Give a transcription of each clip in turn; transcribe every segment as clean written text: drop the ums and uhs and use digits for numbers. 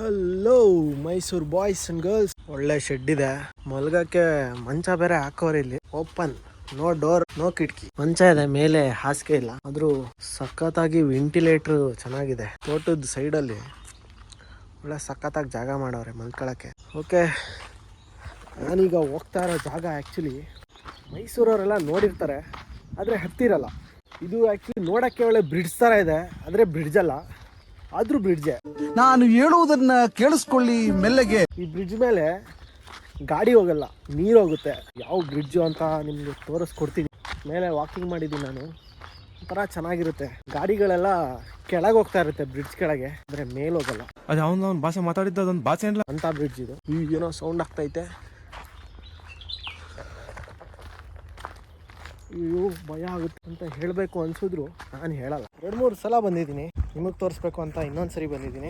Hello Mysuru boys and girls, ಒಳ್ಳೆ shed ಇದೆ ಮಲ್ಗಕ್ಕೆ. ಮಂಚ ಬೇರೆ ಹಾಕೋರೆ ಇಲ್ಲಿ. ಓಪನ್, ನೋ ಡೋರ್ ನೋ ಕಿಟಕಿ. ಮಂಚ ಇದೆ, ಮೇಲೆ ಹಾಸಿಗೆ ಇಲ್ಲ. ಆದ್ರೂ ಸಖತ್ತಾಗಿ ವೆಂಟಿಲೇಟರ್ ಚೆನ್ನಾಗಿದೆ. ತೋಟದ ಸೈಡ್ ಅಲ್ಲಿ ಒಳ್ಳೆ ಸಖತ್ತಾಗಿ ಜಾಗ ಮಾಡವ್ರೆ ಮಲ್ಕೊಳಕ್ಕೆ. ಓಕೆ, ನಾನೀಗ ಹೋಗ್ತಾ ಇರೋ ಜಾಗ ಆ್ಯಕ್ಚುಲಿ ಮೈಸೂರವರೆಲ್ಲ ನೋಡಿರ್ತಾರೆ, ಆದರೆ ಹತ್ತಿರಲ್ಲ. ಇದು ಆ್ಯಕ್ಚುಲಿ ನೋಡೋಕ್ಕೆ ಒಳ್ಳೆ ಬ್ರಿಡ್ಜ್ ಥರ ಇದೆ, ಆದರೆ ಬ್ರಿಡ್ಜ್ ಅಲ್ಲ, ಆದರೂ ಬ್ರಿಡ್ಜೇ. ನಾನು ಹೇಳುವುದನ್ನ ಕೇಳಿಸ್ಕೊಳ್ಳಿ ಮೆಲ್ಲಗೆ. ಈ ಬ್ರಿಡ್ಜ್ ಮೇಲೆ ಗಾಡಿ ಹೋಗಲ್ಲ, ನೀರು ಹೋಗುತ್ತೆ. ಯಾವ ಬ್ರಿಡ್ಜು ಅಂತ ನಿಮಗೆ ತೋರಿಸ್ಕೊಡ್ತೀನಿ. ಮೇಲೆ ವಾಕಿಂಗ್ ಮಾಡಿದ್ದೀನಿ ನಾನು. ಒಂಥರ ಚೆನ್ನಾಗಿರುತ್ತೆ. ಗಾಡಿಗಳೆಲ್ಲ ಕೆಳಗೆ ಹೋಗ್ತಾ ಇರುತ್ತೆ ಬ್ರಿಡ್ಜ್ ಕೆಳಗೆ, ಅಂದರೆ ಮೇಲೆ ಹೋಗಲ್ಲ. ಅದು ಅವ್ನ ಭಾಷೆ ಮಾತಾಡಿದ್ದು ಅದೊಂದು ಭಾಷೆ ಇಲ್ಲ ಅಂತ ಬ್ರಿಡ್ಜ್ ಇದು. ಏನೋ ಸೌಂಡ್ ಆಗ್ತೈತೆ. ಅಯ್ಯೋ ಭಯ ಆಗುತ್ತೆ ಅಂತ ಹೇಳಬೇಕು ಅನ್ಸಿದ್ರು ನಾನು ಹೇಳಲ್ಲ. 2-3 ಸಲ ಬಂದಿದ್ದೀನಿ, ನಿಮಗೆ ತೋರಿಸ್ಬೇಕು ಅಂತ ಇನ್ನೊಂದ್ಸರಿ ಬಂದಿದ್ದೀನಿ.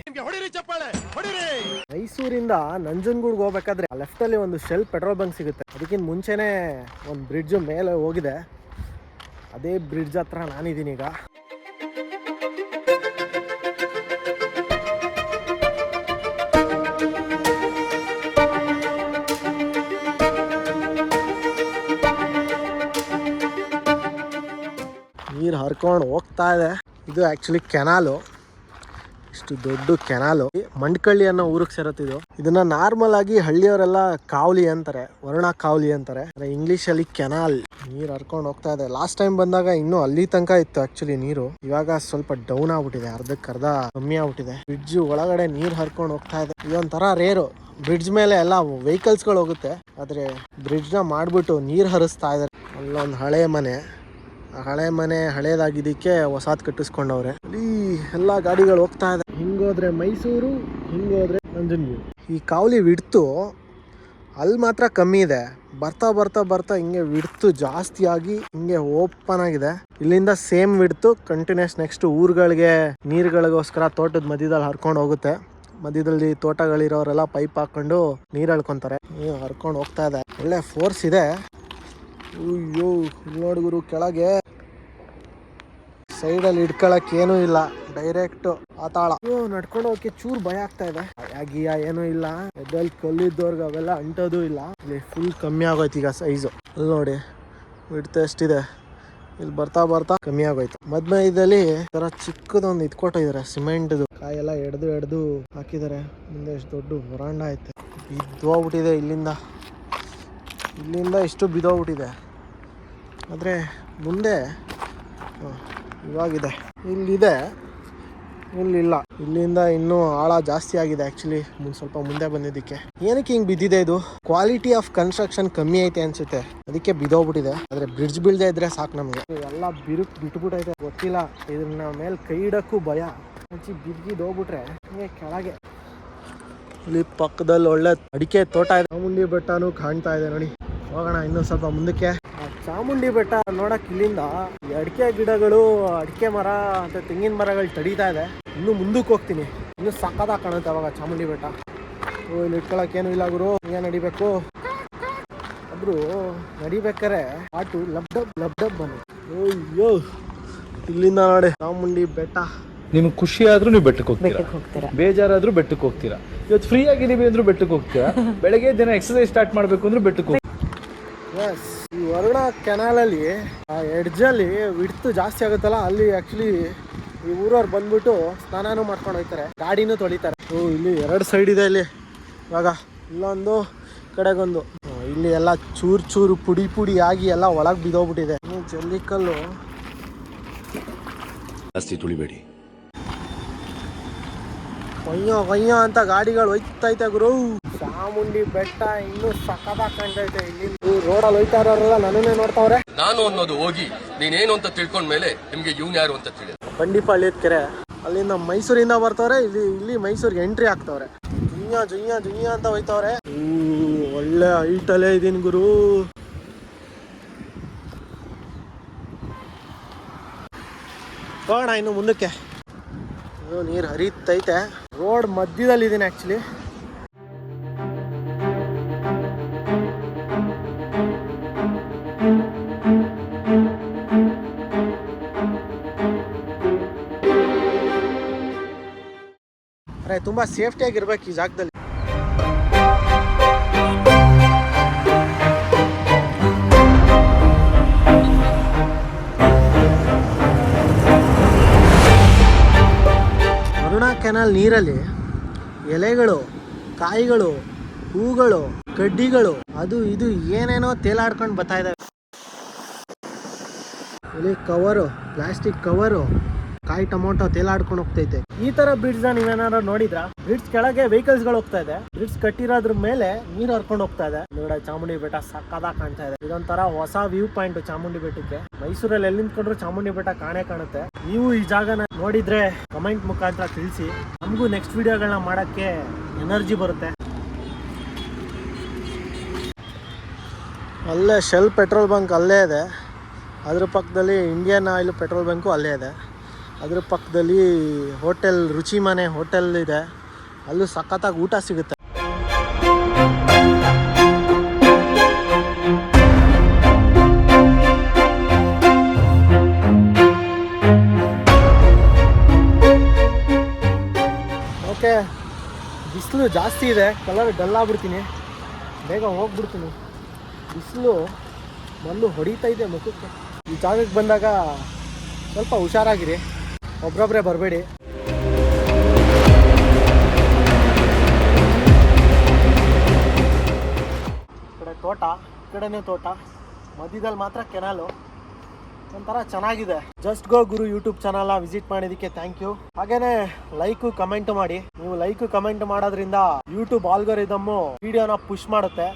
ಮೈಸೂರಿಂದ ನಂಜನಗೂಡ್ಗೆ ಹೋಗ್ಬೇಕಾದ್ರೆ ಲೆಫ್ಟ್ ಅಲ್ಲಿ ಒಂದು ಶೆಲ್ ಪೆಟ್ರೋಲ್ ಬಂಕ್ ಸಿಗುತ್ತೆ. ಅದಕ್ಕಿಂತ ಮುಂಚೆನೆ ಒಂದು ಬ್ರಿಡ್ಜ್ ಮೇಲೆ ಹೋಗಿದೆ. ಅದೇ ಬ್ರಿಡ್ಜ್ ಹತ್ರ ನಾನಿದ್ದೀನಿ ಈಗ. ನೀರು ಹರ್ಕೊಂಡು ಹೋಗ್ತಾ ಇದೆ. ಇದು ಆ್ಯಕ್ಚುಲಿ ಕೆನಾಲು, ಇಷ್ಟು ದೊಡ್ಡ ಕೆನಾಲು. ಮಂಡ್ಕಳ್ಳಿ ಅನ್ನೋ ಊರಿಗೆ ಸೇರುತ್ತಿದ್ದು. ಇದನ್ನ ನಾರ್ಮಲ್ ಆಗಿ ಹಳ್ಳಿಯವರೆಲ್ಲ ಕಾವಲಿ ಅಂತಾರೆ, ವರುಣ ಕಾವಲಿ ಅಂತಾರೆ. ಇಂಗ್ಲೀಷಲ್ಲಿ ಕೆನಾಲ್. ನೀರು ಹರ್ಕೊಂಡು ಹೋಗ್ತಾ ಇದೆ. ಲಾಸ್ಟ್ ಟೈಮ್ ಬಂದಾಗ ಇನ್ನೂ ಅಲ್ಲಿ ತನಕ ಇತ್ತು ಆ್ಯಕ್ಚುಲಿ ನೀರು. ಇವಾಗ ಸ್ವಲ್ಪ ಡೌನ್ ಆಗ್ಬಿಟ್ಟಿದೆ, ಅರ್ಧಕ್ಕರ್ಧ ಕಮ್ಮಿ ಆಗ್ಬಿಟ್ಟಿದೆ. ಬ್ರಿಡ್ಜ್ ಒಳಗಡೆ ನೀರು ಹರ್ಕೊಂಡು ಹೋಗ್ತಾ ಇದೆ. ಇದೊಂಥರ ರೇರು. ಬ್ರಿಡ್ಜ್ ಮೇಲೆ ಎಲ್ಲ ವೆಹಿಕಲ್ಸ್ಗಳು ಹೋಗುತ್ತೆ, ಆದರೆ ಬ್ರಿಡ್ಜ್ನ ಮಾಡಿಬಿಟ್ಟು ನೀರು ಹರಿಸ್ತಾ ಇದ್ದಾರೆ. ಅಲ್ಲೊಂದು ಹಳೆ ಮನೆ, ಹಳೆ ಮನೆ ಹಳೇದಾಗಿದ್ದಕ್ಕೆ ಹೊಸಾದ್ ಕಟ್ಟಿಸ್ಕೊಂಡವ್ರೆ. ಅಲ್ಲಿ ಎಲ್ಲ ಗಾಡಿಗಳು ಹೋಗ್ತಾ ಇದೆ. ಹಿಂಗೋದ್ರೆ ಮೈಸೂರು, ಹಿಂಗೋದ್ರೆ ನಂಜನಗೂಡು. ಈ ಕಾವಲಿ ವಿಡ್ತು ಅಲ್ಲಿ ಮಾತ್ರ ಕಮ್ಮಿ ಇದೆ. ಬರ್ತಾ ಬರ್ತಾ ಬರ್ತಾ ಹಿಂಗೆ ವಿಡ್ತು ಜಾಸ್ತಿ ಆಗಿ ಹಿಂಗೆ ಓಪನ್ ಆಗಿದೆ. ಇಲ್ಲಿಂದ ಸೇಮ್ ವಿಡ್ತು ಕಂಟಿನ್ಯೂಸ್ ನೆಕ್ಸ್ಟ್ ಊರುಗಳಿಗೆ ನೀರುಗಳಿಗೋಸ್ಕರ ತೋಟದ ಮಧ್ಯದಲ್ಲಿ ಹರ್ಕೊಂಡು ಹೋಗುತ್ತೆ. ಮಧ್ಯದಲ್ಲಿ ತೋಟಗಳಿರೋರೆಲ್ಲ ಪೈಪ್ ಹಾಕೊಂಡು ನೀರು ಎಳ್ಕೊಂತಾರೆ. ನೀರು ಹರ್ಕೊಂಡು ಹೋಗ್ತಾ ಇದೆ. ಒಳ್ಳೆ ಫೋರ್ಸ್ ಇದೆ. ಅಯ್ಯೋ ನೋಡಿಗುರು, ಕೆಳಗೆ ಸೈಡಲ್ಲಿ ಇಟ್ಕೊಳಕ್ ಏನೂ ಇಲ್ಲ, ಡೈರೆಕ್ಟ್ ಪಾತಾಳ. ನಡ್ಕೊಂಡು ಹೋಗಕ್ಕೆ ಚೂರು ಭಯ ಆಗ್ತಾ ಇದೆ. ಆಗಿಯ ಏನೂ ಇಲ್ಲ, ಎದ್ದಲ್ಲಿ ಕಲ್ಲಿದ್ದವ್ರಿಗೆ ಅವೆಲ್ಲ ಅಂಟೋದು ಇಲ್ಲ. ಇಲ್ಲಿ ಫುಲ್ ಕಮ್ಮಿ ಆಗೋಯ್ತು ಈಗ ಸೈಜು. ಅಲ್ಲಿ ನೋಡಿ ಬಿಡ್ತಾ ಎಷ್ಟಿದೆ. ಇಲ್ಲಿ ಬರ್ತಾ ಬರ್ತಾ ಕಮ್ಮಿ ಆಗೋಯ್ತು. ಮಧ್ಯದಲ್ಲಿ ತರ ಚಿಕ್ಕದೊಂದು ಇಟ್ಕೊಟ್ಟಿದ್ದಾರೆ, ಸಿಮೆಂಟ್ದು ಕಾಯೆಲ್ಲ ಎಡ್ದು ಹಾಕಿದ್ದಾರೆ. ಮುಂದೆ ಎಷ್ಟು ದೊಡ್ಡ ಹೊರಾಂಡ ಐತೆ. ಬಿದ್ದೋಗ್ಬಿಟ್ಟಿದೆ ಇಲ್ಲಿಂದ ಇಷ್ಟು ಬಿದ್ದೋಗ್ಬಿಟ್ಟಿದೆ. ಆದರೆ ಮುಂದೆ ಇವಾಗಿದೆ, ಇಲ್ಲಿದೆ, ಇಲ್ಲಿಲ್ಲ. ಇಲ್ಲಿಂದ ಇನ್ನೂ ಆಳ ಜಾಸ್ತಿ ಆಗಿದೆ ಆ್ಯಕ್ಚುಲಿ ಸ್ವಲ್ಪ ಮುಂದೆ ಬಂದಿದ್ದಕ್ಕೆ. ಏನಕ್ಕೆ ಹಿಂಗೆ ಬಿದ್ದಿದೆ ಇದು? ಕ್ವಾಲಿಟಿ ಆಫ್ ಕನ್ಸ್ಟ್ರಕ್ಷನ್ ಕಮ್ಮಿ ಐತೆ ಅನ್ಸುತ್ತೆ, ಅದಕ್ಕೆ ಬಿದ್ದೋಗ್ಬಿಟ್ಟಿದೆ. ಆದರೆ ಬ್ರಿಡ್ಜ್ ಬೀಳದೆ ಇದ್ರೆ ಸಾಕು ನಮಗೆ. ಎಲ್ಲ ಬಿಟ್ಬಿಟ್ಟೈತೆ, ಗೊತ್ತಿಲ್ಲ. ಇದನ್ನ ಮೇಲೆ ಕೈ ಇಡಕ್ಕೂ ಭಯ. ಬಿದ್ದಿದ್ದು ಹೋಗ್ಬಿಟ್ರೆ ಹಿಂಗೆ ಕೆಳಗೆ. ಇಲ್ಲಿ ಪಕ್ಕದಲ್ಲಿ ಒಳ್ಳೆ ಅಡಿಕೆ ತೋಟ ಇದೆ. ಚಾಮುಂಡಿ ಬೆಟ್ಟನೂ ಕಾಣ್ತಾ ಇದೆ ನೋಡಿ. ಹೋಗೋಣ ಇನ್ನೂ ಸ್ವಲ್ಪ ಮುಂದಕ್ಕೆ. ಚಾಮುಂಡಿ ಬೆಟ್ಟ ನೋಡಕ್ ಇಲ್ಲಿಂದ ಅಡಿಕೆ ಗಿಡಗಳು, ಅಡಿಕೆ ಮರ ಅಂತ ತೆಂಗಿನ ಮರಗಳು ತಡೀತಾ ಇದೆ. ಇನ್ನು ಮುಂದಕ್ಕೆ ಹೋಗ್ತೀನಿ, ಇನ್ನು ಸಕ್ಕತ್ತಾಗಿ ಕಾಣುತ್ತೆ ಅವಾಗ ಚಾಮುಂಡಿ ಬೆಟ್ಟ. ಇಲ್ಲಿ ಇಟ್ಕೊಳಕ್ ಏನು ಇಲ್ಲ ಗುರು, ಹಿಂಗೆ ನಡಿಬೇಕು. ಆದ್ರೂ ನಡಿಬೇಕಾರೆ ಆಟು ಲಬ್ ಡಬ್ ಬನ್ನಿ. ಅಯ್ಯೋ, ಇಲ್ಲಿಂದ ನೋಡಿ ಚಾಮುಂಡಿ ಬೆಟ್ಟ. ನಿಮ್ಗೆ ಖುಷಿ ಆದ್ರೂ ನೀವು ಬೆಟ್ಟಕ್ಕೆ ಹೋಗ್ತೀರಾ, ಬೇಜಾರಾದ್ರೂ ಬೆಟ್ಟಕ್ಕೆ ಹೋಗ್ತೀರಾ. ಇವತ್ತು ಫ್ರೀ ಆಗಿದೀವಿ ಅಂದ್ರೂ ಬೆಟ್ಟಕ್ಕೆ ಹೋಗ್ತೀರಾ. ಬೆಳಗ್ಗೆ ದಿನ ಎಕ್ಸರ್ಸೈಸ್ ಸ್ಟಾರ್ಟ್ ಮಾಡ್ಬೇಕು ಅಂದ್ರೆ ಬೆಟ್ಟಕ್ಕೆ ಹೋಗ್ತೀರಾ. ಈ ವರುಣ ಕೆನಾಲಲ್ಲಿ ಆ ಎಡ್ಜಲ್ಲಿ ವಿಡ್ತು ಜಾಸ್ತಿ ಆಗುತ್ತಲ್ಲ, ಅಲ್ಲಿ ಆ್ಯಕ್ಚುಲಿ ಈ ಊರವ್ರು ಬಂದ್ಬಿಟ್ಟು ಸ್ನಾನನೂ ಮಾಡ್ಕೊಂಡು ಹೋಗ್ತಾರೆ, ಗಾಡಿನೂ ತೊಳಿತಾರೆ. ಇಲ್ಲಿ 2 ಸೈಡ್ ಇದೆ. ಇಲ್ಲಿ ಇವಾಗ ಇಲ್ಲೊಂದು, ಕಡೆಗೊಂದು. ಇಲ್ಲಿ ಎಲ್ಲ ಚೂರು ಪುಡಿ ಆಗಿ ಎಲ್ಲ ಒಳಗೆ ಬಿದ್ದೋಗ್ಬಿಟ್ಟಿದೆ. ಜಲ್ಲಿಕಲ್ಲು ಜಾಸ್ತಿ ತುಳಿಬೇಡಿ. ಕೊಯ್ಯೋ ಅಂತ ಗಾಡಿಗಳು ಹೋಯ್ತೈತೆ ಗುರು. ಚಾಮುಂಡಿ ಬೆಟ್ಟ ಇನ್ನೂ ಸಕ್ಕತ್ತಾಗಿ ಕಾಣ್ತೈತೆ. ಇಲ್ಲಿ ರೋಡಲ್ಲಿ ಹೋಯ್ತಾ ಇರೋರೆಲ್ಲ ನನ್ನನ್ನೇ ನೋಡ್ತಾವ್ರೆ. ನಾನು ಅನ್ನೋದು ಹೋಗಿ ನೀನೇನು ಅಂತ ತಿಳ್ಕೊಂಡ್ಮೇಲೆ ನಿಮ್ಗೆ ಇವ್ನು ಯಾರು ಅಂತ ತಿಳಿದ. ಬಂಡಿಪಾಳ್ಯದ ಕೆರೆ, ಅಲ್ಲಿಂದ ಮೈಸೂರಿಂದ ಬರ್ತವ್ರೆ. ಇಲ್ಲಿ ಮೈಸೂರಿಗೆ ಎಂಟ್ರಿ ಆಗ್ತವ್ರೆ. ಜುಯ್ಯ ಅಂತ ಹೋಯ್ತವ್ರೆ. ಒಳ್ಳೆ ಹೈಟಲ್ಲೇ ಇದೀನಿ ಗುರು. ಹೋಗೋಣ ಇನ್ನು ಮುಂದಕ್ಕೆ. ನೀರು ಹರಿತೈತೆ. ರೋಡ್ ಮಧ್ಯದಲ್ಲಿ ಇದೀನಿ ಆ್ಯಕ್ಚುಲಿ. ತುಂಬ ಸೇಫ್ಟಿಯಾಗಿರ್ಬೇಕು ಈ ಜಾಗದಲ್ಲಿ. ವರುಣಾ ಕೆನಾಲ್ ನೀರಲ್ಲಿ ಎಲೆಗಳು, ಕಾಯಿಗಳು, ಹೂಗಳು, ಕಡ್ಡಿಗಳು, ಅದು ಇದು ಏನೇನೋ ತೇಲಾಡ್ಕೊಂಡು ಬರ್ತಾ ಇದ್ದಾವೆ. ಇಲ್ಲಿ ಕವರು, ಪ್ಲಾಸ್ಟಿಕ್ ಕವರು, ಕಾಯಿ ಟೊಮೊಟೊ ತೇಲಾಡ್ಕೊಂಡು ಹೋಗ್ತೈತೆ. ಈ ತರ ಬ್ರಿಡ್ಜ್ ನೀವೇನಾದ್ರು ನೋಡಿದ್ರಾ? ಬ್ರಿಡ್ಜ್ ಕೆಳಗೆ ವೆಹಿಕಲ್ಸ್ ಗಳು ಹೋಗ್ತಾ ಇದೆ, ಬ್ರಿಡ್ಜ್ ಕಟ್ಟಿರೋದ್ರ ಮೇಲೆ ನೀರು ಹರ್ಕೊಂಡು ಹೋಗ್ತಾ ಇದೆ. ನೋಡಿ ಚಾಮುಂಡಿ ಬೆಟ್ಟ ಸಕ್ಕದಾಗಿ ಕಾಣ್ತಾ ಇದೆ. ಇದೊಂಥರ ಹೊಸ ವ್ಯೂ ಪಾಯಿಂಟ್ ಚಾಮುಂಡಿ ಬೆಟ್ಟಕ್ಕೆ. ಮೈಸೂರಲ್ಲಿ ಎಲ್ಲಿ ನಿಂತ್ಕೊಂಡ್ರು ಚಾಮುಂಡಿ ಬೆಟ್ಟ ಕಾಣುತ್ತೆ. ನೀವು ಈ ಜಾಗನ ನೋಡಿದ್ರೆ ಕಮೆಂಟ್ ಮುಖಾಂತರ ತಿಳಿಸಿ, ನಮಗೂ ನೆಕ್ಸ್ಟ್ ವಿಡಿಯೋಗಳನ್ನ ಮಾಡಕ್ಕೆ ಎನರ್ಜಿ ಬರುತ್ತೆ. ಅಲ್ಲೇ ಶೆಲ್ ಪೆಟ್ರೋಲ್ ಬಂಕ್ ಅಲ್ಲೇ ಇದೆ, ಅದ್ರ ಪಕ್ಕದಲ್ಲಿ ಇಂಡಿಯನ್ ಆಯಿಲ್ ಪೆಟ್ರೋಲ್ ಬಂಕು ಅಲ್ಲೇ ಇದೆ. ಅದ್ರ ಪಕ್ಕದಲ್ಲಿ ಹೋಟೆಲ್ ರುಚಿ ಮನೆ ಹೋಟೆಲ್ ಇದೆ, ಅಲ್ಲೂ ಸಖತ್ತಾಗಿ ಊಟ ಸಿಗುತ್ತೆ. ಓಕೆ, ಬಿಸಿಲು ಜಾಸ್ತಿ ಇದೆ, ಕಲರ್ ಡಲ್ ಆಗ್ಬಿಡ್ತೀನಿ, ಬೇಗ ಹೋಗ್ಬಿಡ್ತೀನಿ. ಬಿಸಿಲು ಬಂದು ಹೊಡಿತಾ ಇದೆ ಮುಖಕ್ಕೆ. ಈ ಜಾಗಕ್ಕೆ ಬಂದಾಗ ಸ್ವಲ್ಪ ಹುಷಾರಾಗಿರಿ, ಒಬ್ರೊಬ್ಬರೇ ಬರಬೇಡಿ. ಈ ಕಡೆ ತೋಟ, ಈ ಕಡೆನೇ ತೋಟ, ಮಧ್ಯದಲ್ಲಿ ಮಾತ್ರ ಕೆನಾಲು. ಒಂಥರ ಚೆನ್ನಾಗಿದೆ. ಜಸ್ಟ್ ಗೋ ಗುರು ಯೂಟ್ಯೂಬ್ ಚಾನಲ್ನ ವಿಸಿಟ್ ಮಾಡಿದ್ದಕ್ಕೆ ಥ್ಯಾಂಕ್ ಯು. ಹಾಗೇನೆ ಲೈಕು ಕಮೆಂಟ್ ಮಾಡಿ. ನೀವು ಲೈಕ್ ಕಮೆಂಟ್ ಮಾಡೋದ್ರಿಂದ ಯೂಟ್ಯೂಬ್ ಆಲ್ಗೋರಿದಮ್ಮು ವಿಡಿಯೋನ ಪುಷ್ ಮಾಡುತ್ತೆ,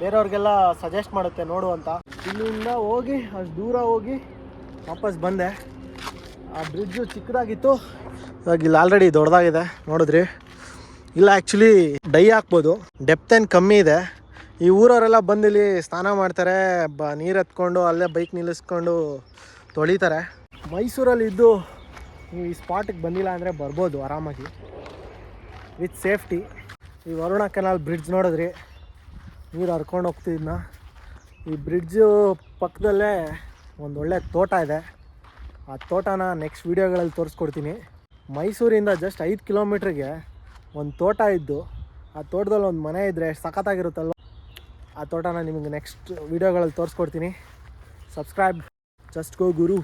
ಬೇರೆಯವ್ರಿಗೆಲ್ಲ ಸಜೆಸ್ಟ್ ಮಾಡುತ್ತೆ ನೋಡು ಅಂತ. ಇಲ್ಲಿಂದ ಹೋಗಿ ಅಷ್ಟು ದೂರ ಹೋಗಿ ವಾಪಸ್ ಬಂದೆ. ಆ ಬ್ರಿಡ್ಜು ಚಿಕ್ಕದಾಗಿತ್ತು, ಇವಾಗ ಇಲ್ಲಿ ಆಲ್ರೆಡಿ ದೊಡ್ಡದಾಗಿದೆ ನೋಡಿದ್ರಿ. ಇಲ್ಲ ಆ್ಯಕ್ಚುಲಿ ಡೈ ಹಾಕ್ಬೋದು, ಡೆಪ್ತ್ ಏನು ಕಮ್ಮಿ ಇದೆ. ಈ ಊರವರೆಲ್ಲ ಬಂದು ಇಲ್ಲಿ ಸ್ನಾನ ಮಾಡ್ತಾರೆ, ನೀರು ಎತ್ಕೊಂಡು ಅಲ್ಲೇ ಬೈಕ್ ನಿಲ್ಲಿಸ್ಕೊಂಡು ತೊಳಿತಾರೆ. ಮೈಸೂರಲ್ಲಿ ಇದ್ದು ನೀವು ಈ ಸ್ಪಾಟಿಗೆ ಬಂದಿಲ್ಲ ಅಂದರೆ ಬರ್ಬೋದು ಆರಾಮಾಗಿ ವಿತ್ ಸೇಫ್ಟಿ. ಈ ವರುಣಾ ಕೆನಾಲ್ ಬ್ರಿಡ್ಜ್ ನೋಡಿದ್ರಿ, ನೀರು ಹರ್ಕೊಂಡು ಹೋಗ್ತಿದ್ನ. ಈ ಬ್ರಿಡ್ಜು ಪಕ್ಕದಲ್ಲೇ ಒಂದು ಒಳ್ಳೆ ತೋಟ ಇದೆ, ಆ ತೋಟನ ನೆಕ್ಸ್ಟ್ ವೀಡಿಯೋಗಳಲ್ಲಿ ತೋರಿಸ್ಕೊಡ್ತೀನಿ. ಮೈಸೂರಿಂದ ಜಸ್ಟ್ 5 ಕಿಲೋಮೀಟ್ರಿಗೆ ಒಂದು ತೋಟ ಇದ್ದು, ಆ ತೋಟದಲ್ಲಿ ಒಂದು ಮನೆ ಇದ್ದರೆ ಸಖತ್ತಾಗಿರುತ್ತಲ್ವ. ಆ ತೋಟನ ನಿಮಗೆ ನೆಕ್ಸ್ಟ್ ವೀಡಿಯೋಗಳಲ್ಲಿ ತೋರಿಸ್ಕೊಡ್ತೀನಿ. ಸಬ್ಸ್ಕ್ರೈಬ್, ಜಸ್ಟ್ ಗೋ ಗುರು.